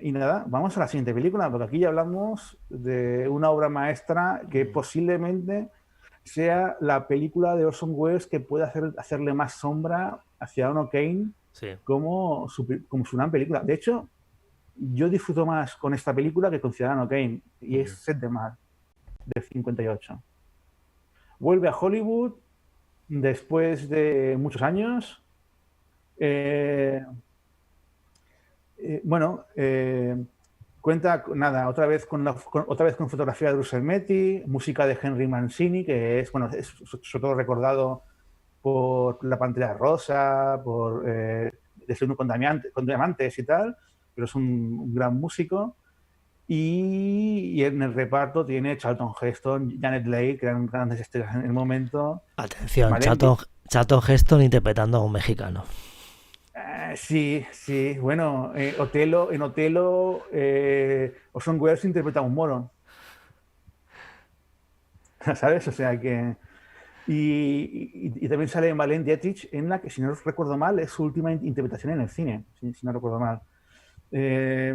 Y nada, vamos a la siguiente película, porque aquí ya hablamos de una obra maestra que posiblemente sea la película de Orson Welles que puede hacerle más sombra a Ciudadano Kane Sí. como su gran película. De hecho, yo disfruto más con esta película que con Ciudadano Kane, y es Ujú. Set de Mar, del 58. Vuelve a Hollywood después de muchos años. Eh, bueno, cuenta, nada, otra vez con fotografía de Bruce Metty, música de Henry Mancini, que es, bueno, es sobre todo recordado por La Pantera Rosa, por Desayuno con diamantes y tal, pero es un gran músico. Y en el reparto tiene Charlton Heston, Janet Leigh, que eran grandes estrellas en el momento. Atención, Malendi. Charlton Heston interpretando a un mexicano. Sí, sí, bueno, en Otelo, Orson Welles interpreta a un moro, ¿sabes? O sea que... Y también sale Marlene Dietrich en la que, si no recuerdo mal, es su última interpretación en el cine, si no recuerdo mal. Eh,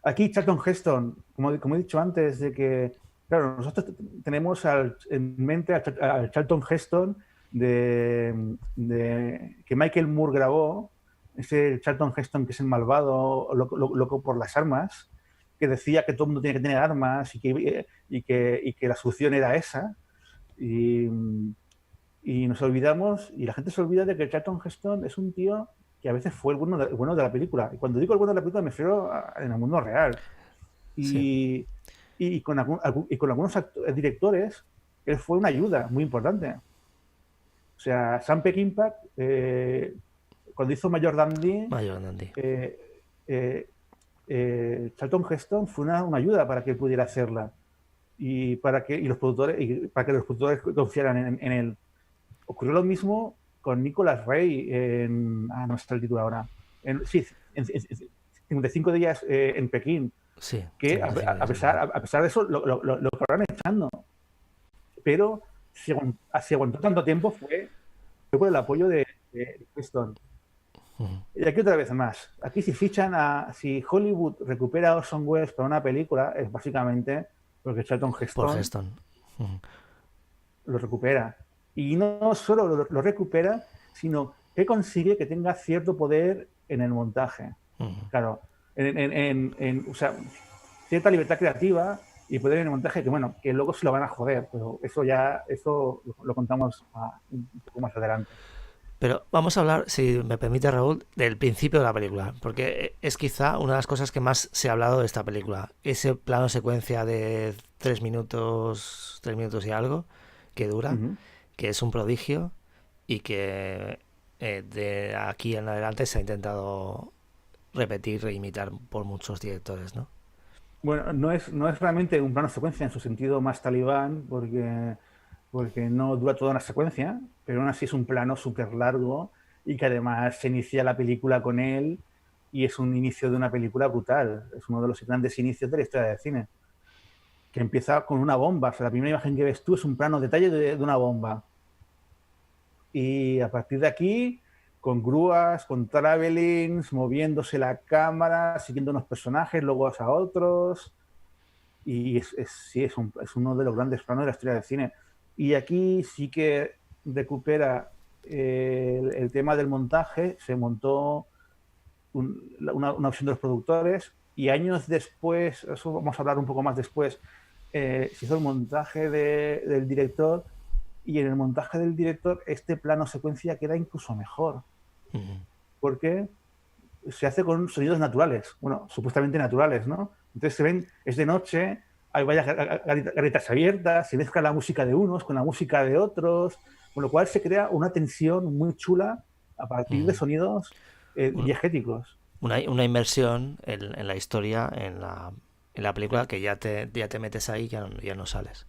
Aquí Charlton Heston, como he dicho antes, de que, claro, nosotros tenemos en mente al Charlton Heston que Michael Moore grabó, ese Charlton Heston que es el malvado, loco por las armas, que decía que todo el mundo tiene que tener armas y que la solución era esa. Y, y nos olvidamos, y la gente se olvida de que Charlton Heston es un tío que a veces fue el bueno de la película. Y cuando digo el bueno de la película me refiero en el mundo real. Sí. Y, y con algunos directores, él fue una ayuda muy importante. O sea, Sam Peckinpah, cuando hizo Mayor Dandy, Mayor Dandy. eh, eh, Charlton Heston fue una ayuda para que él pudiera hacerla para que los productores confiaran en él. Ocurrió lo mismo con Nicolas Rey no está el título ahora. Sí, en 55 días en Pekín, Sí, que 55 días en Pekín. a pesar de eso lo acabaron echando. Pero si aguantó tanto tiempo fue por el apoyo de Preston. Ujú. Y aquí otra vez más. Aquí si Hollywood recupera a Orson Welles para una película, es básicamente porque Charlton Por Heston Heston. Ujú. lo recupera. Y no solo lo recupera, sino que consigue que tenga cierto poder en el montaje. Ujú. Claro, o sea, cierta libertad creativa y poder en el montaje que, bueno, que luego se lo van a joder, pero eso lo contamos un poco más adelante. Pero vamos a hablar, si me permite Raúl, del principio de la película, porque es quizá una de las cosas que más se ha hablado de esta película. Ese plano secuencia de 3 minutos y algo, que dura, Ujú. que es un prodigio y que de aquí en adelante se ha intentado repetir e imitar por muchos directores, ¿no? Bueno, no es realmente un plano secuencia en su sentido más talibán, porque no dura toda una secuencia, pero aún así es un plano súper largo y que además se inicia la película con él y es un inicio de una película brutal. Es uno de los grandes inicios de la historia del cine, que empieza con una bomba. O sea, la primera imagen que ves tú es un plano detalle de una bomba. Y a partir de aquí, con grúas, con travelings, moviéndose la cámara, siguiendo unos personajes, luego a otros. Y sí, es uno de los grandes planos de la historia del cine. Y aquí sí que recupera el tema del montaje, se montó una opción de los productores y años después, eso vamos a hablar un poco más después, se hizo el montaje del director y en el montaje del director este plano secuencia queda incluso mejor Ujú. porque se hace con sonidos naturales, bueno, supuestamente naturales, ¿no? Entonces es de noche, hay varias garitas abiertas, se mezcla la música de unos con la música de otros, con lo cual se crea una tensión muy chula a partir de Ujú. sonidos Un- diegéticos. una inmersión en la historia, en la película, que ya te metes ahí y ya no sales.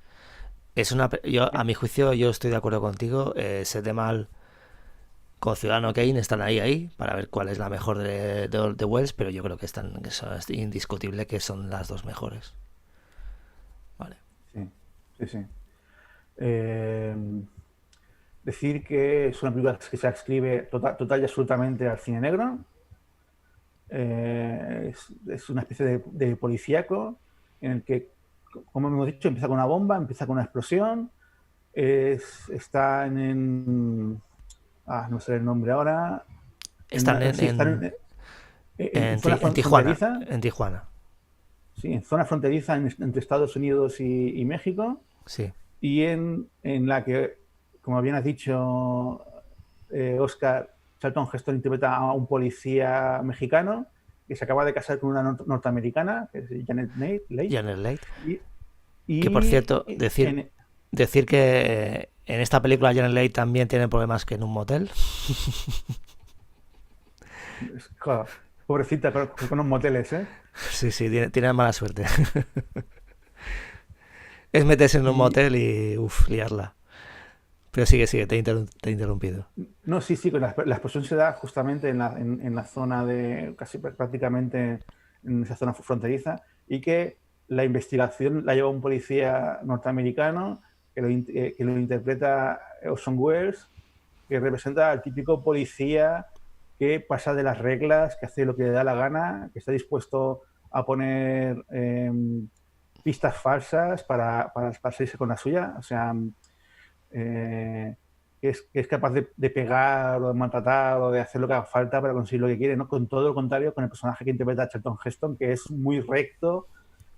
Es yo, a mi juicio, yo estoy de acuerdo contigo. Sed de Mal con Ciudadano Kane están ahí, para ver cuál es la mejor de Wells, pero yo creo que es indiscutible que son las dos mejores. Vale. Sí, sí, sí. Eh, Decir que es una película que se adscribe total y absolutamente al cine negro. es una especie de policíaco en el que, como hemos dicho, empieza con una bomba, empieza con una explosión, está no sé el nombre ahora, Están sí, están en zona En Tijuana. fronteriza, En Tijuana. sí, en zona fronteriza entre Estados Unidos y México, Sí. y en la que, como bien has dicho, Oscar, Charlton Heston interpreta a un policía mexicano que se acaba de casar con una norteamericana, que es Janet Leigh, Janet Leigh. y, Que por y cierto, en, decir que en esta película Janet Leigh también tiene problemas que en un motel. joder, pobrecita con los moteles, ¿eh? Sí, sí, tiene mala suerte. Es meterse en un Y motel y liarla. Pero sigue, sigue, te he interrumpido. no, sí, sí, la explosión se da justamente en la zona de, casi prácticamente en esa zona fronteriza, y que la investigación la lleva un policía norteamericano que lo interpreta Orson Welles, que representa al típico policía que pasa de las reglas, que hace lo que le da la gana, que está dispuesto a poner pistas falsas para salirse con la suya. O sea, eh, que es capaz de pegar o de maltratar o de hacer lo que haga falta para conseguir lo que quiere, ¿no? Con todo lo contrario, con el personaje que interpreta Charlton Heston, que es muy recto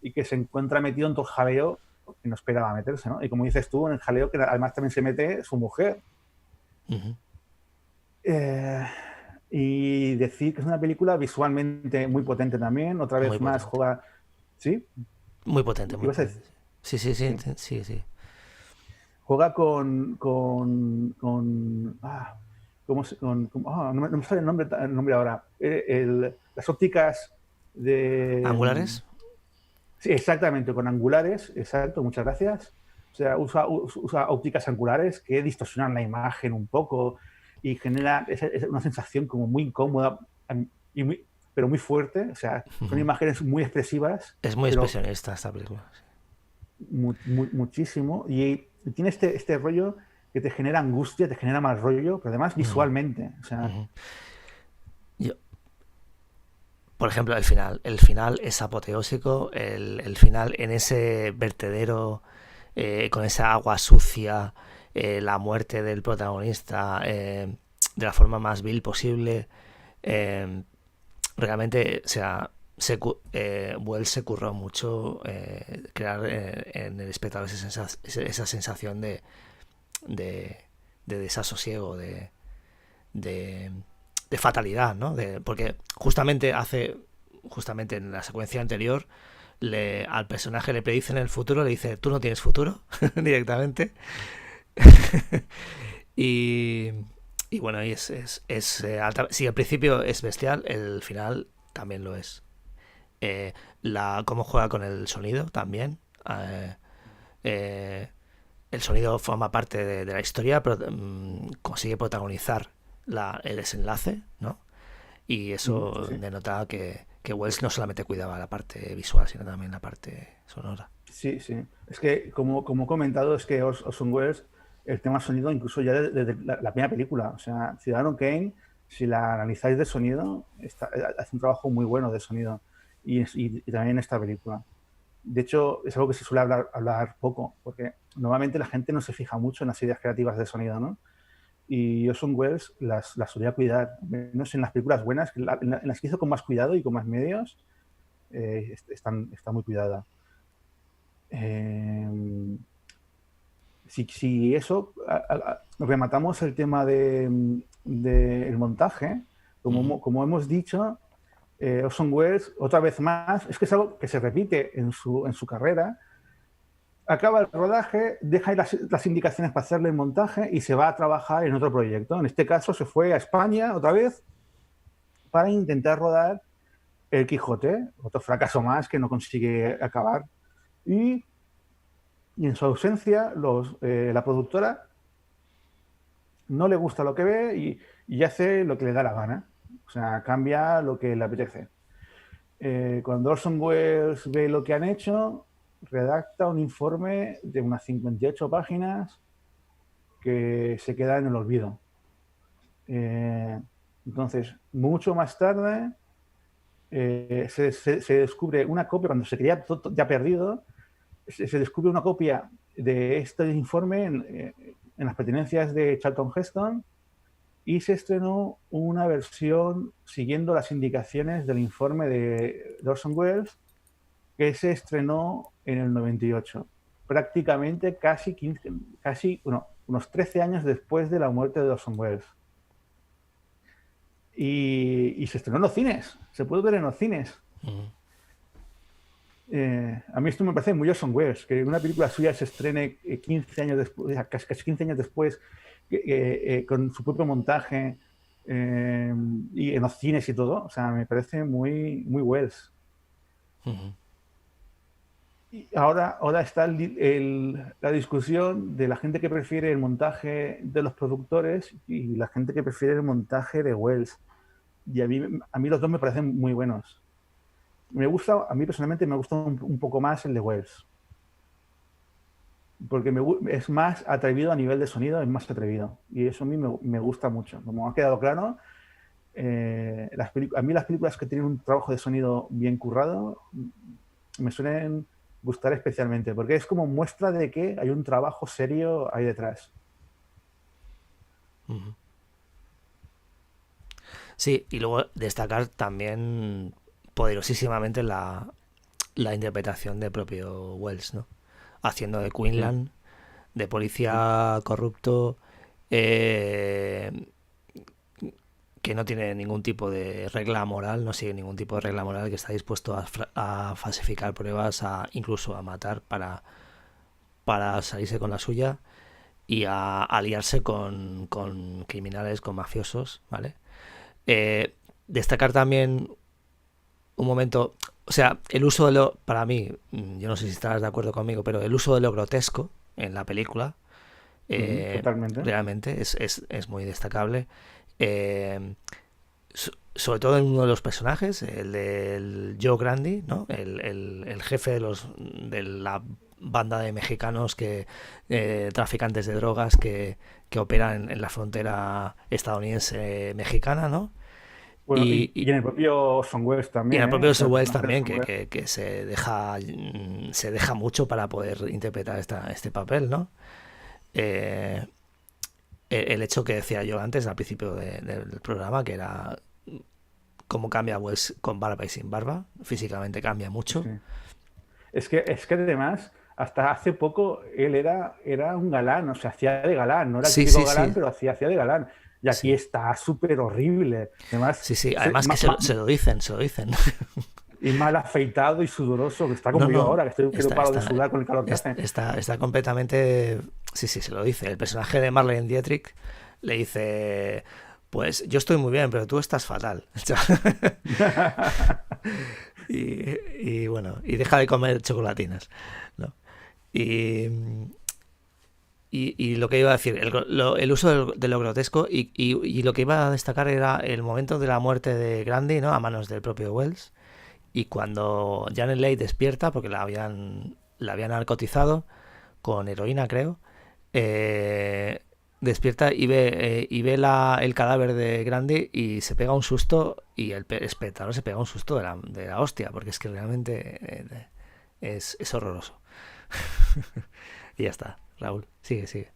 y que se encuentra metido en todo el jaleo que no esperaba meterse, ¿no? Y como dices tú, en el jaleo que además también se mete su mujer. Ujú. Eh, y decir que es una película visualmente muy potente también. Otra Muy vez más potente. juega. ¿Sí? Muy potente, muy ¿Ibas a potente. decir? Sí, sí, sí, Sí. sí, sí. Juega no me sale el nombre ahora. Las ópticas de. ¿Angulares? Sí, exactamente, con angulares, exacto, muchas gracias. O sea, usa ópticas angulares que distorsionan la imagen un poco y genera una sensación como muy incómoda, y pero muy fuerte. O sea, son Ujú. imágenes muy expresivas, Es muy pero expresionista esta película. muchísimo. Y tiene este rollo que te genera angustia, te genera mal rollo, pero además Ujú, visualmente. O sea, ujú. Yo- por ejemplo, el final. El final es apoteósico. El final en ese vertedero, con esa agua sucia, la muerte del protagonista, de la forma más vil posible. eh, Realmente, o sea, Wells se curró mucho crear en el espectador esa sensación de, de desasosiego, de, de fatalidad, ¿no? Porque justamente en la secuencia anterior, al personaje le predicen el futuro, le dice, tú no tienes futuro, directamente. y, y bueno, si al principio es bestial, el final también lo es. Cómo juega con el sonido también. Eh, eh, el sonido forma parte de la historia, pero consigue protagonizar el desenlace, ¿no? Y sí, eso sí. denota que Wells no solamente cuidaba la parte visual, sino también la parte sonora. Sí, sí. Es que, como he comentado, es que Orson Welles, el tema sonido, incluso ya desde la primera película, o sea, Ciudadano Kane, si la analizáis de sonido, hace un trabajo muy bueno de sonido. Y también en esta película. De hecho, es algo que se suele hablar poco, porque normalmente la gente no se fija mucho en las ideas creativas de sonido, ¿no? Y Orson Welles las solía cuidar, menos en las películas buenas, en las que hizo con más cuidado y con más medios, está muy cuidada. Eh, si eso, rematamos el tema del montaje, Ujú. como hemos dicho, Orson Welles, otra vez más, es que es algo que se repite en su carrera. Acaba el rodaje, deja ahí las indicaciones para hacerle el montaje y se va a trabajar en otro proyecto. En este caso se fue a España otra vez para intentar rodar El Quijote, otro fracaso más que no consigue acabar. Y, y en su ausencia, la productora no le gusta lo que ve y hace lo que le da la gana. O sea, cambia lo que le apetece. Cuando Orson Welles ve lo que han hecho, redacta un informe de unas 58 páginas que se queda en el olvido. Eh, entonces, mucho más tarde, se descubre una copia, cuando se creía todo ya perdido, se descubre una copia de este informe en las pertenencias de Charlton Heston, y se estrenó una versión siguiendo las indicaciones del informe de Orson Welles, que se estrenó en el 98, prácticamente unos 13 años después de la muerte de Orson Welles. Y se estrenó en los cines, se puede ver en los cines. A mí esto me parece muy Orson Welles, que una película suya se estrene 15 años después, casi 15 años después, con su propio montaje, y en los cines y todo. O sea, me parece muy, muy Welles. Y ahora está la discusión de la gente que prefiere el montaje de los productores y la gente que prefiere el montaje de Welles. Y a mí los dos me parecen muy buenos. A mí personalmente me gusta un poco más el de Welles, porque es más atrevido a nivel de sonido, es más atrevido. Y eso a mí me gusta mucho. Como ha quedado claro, a mí las películas que tienen un trabajo de sonido bien currado me suelen gustar especialmente, porque es como muestra de que hay un trabajo serio ahí detrás. Sí, y luego destacar también poderosísimamente la interpretación de propio Wells, ¿no? Haciendo de Quinlan, de policía corrupto, que no tiene ningún tipo de regla moral, no sigue ningún tipo de regla moral, que está dispuesto a falsificar pruebas, incluso a matar para salirse con la suya y a aliarse con criminales, con mafiosos, ¿vale? Destacar también un momento, o sea, el uso para mí, yo no sé si estarás de acuerdo conmigo, pero el uso de lo grotesco en la película, Totalmente. realmente es muy destacable. Sobre todo en uno de los personajes, el del Joe Grandi, ¿no? El jefe de la banda de mexicanos traficantes de drogas que operan en la frontera estadounidense-mexicana, ¿no? Bueno, y en el propio Orson Welles Y en el también, propio o sea, Orson el Welles personaje de también, Orson Welles. que se deja mucho para poder interpretar este papel, ¿no? Eh, el hecho que decía yo antes, al principio del programa, que era cómo cambia Wells con barba y sin barba. Físicamente cambia mucho. Sí. Es que además, hasta hace poco él era un galán, o sea, hacía de galán, no era el Sí, típico sí, galán, sí. pero hacía de galán. Y aquí Sí, está súper horrible. Además, sí, sí. Además que se lo dicen, se lo dicen. y mal afeitado y sudoroso, que está No, como yo no. ahora, que no paro de sudar con el calor que hace. Está completamente... Sí, sí, se lo dice. El personaje de Marlene Dietrich le dice... Pues yo estoy muy bien, pero tú estás fatal. Y bueno, y deja de comer chocolatinas, ¿no? Y, y lo que iba a decir, el uso de lo grotesco y lo que iba a destacar era el momento de la muerte de Grandi, ¿no? A manos del propio Wells. Y cuando Janet Leigh despierta, porque la habían narcotizado con heroína, creo, despierta y ve el cadáver de Grandi y se pega un susto, y el espectador se pega un susto de la hostia, porque es que realmente es horroroso. Y ya está, Raúl, sigue, sigue.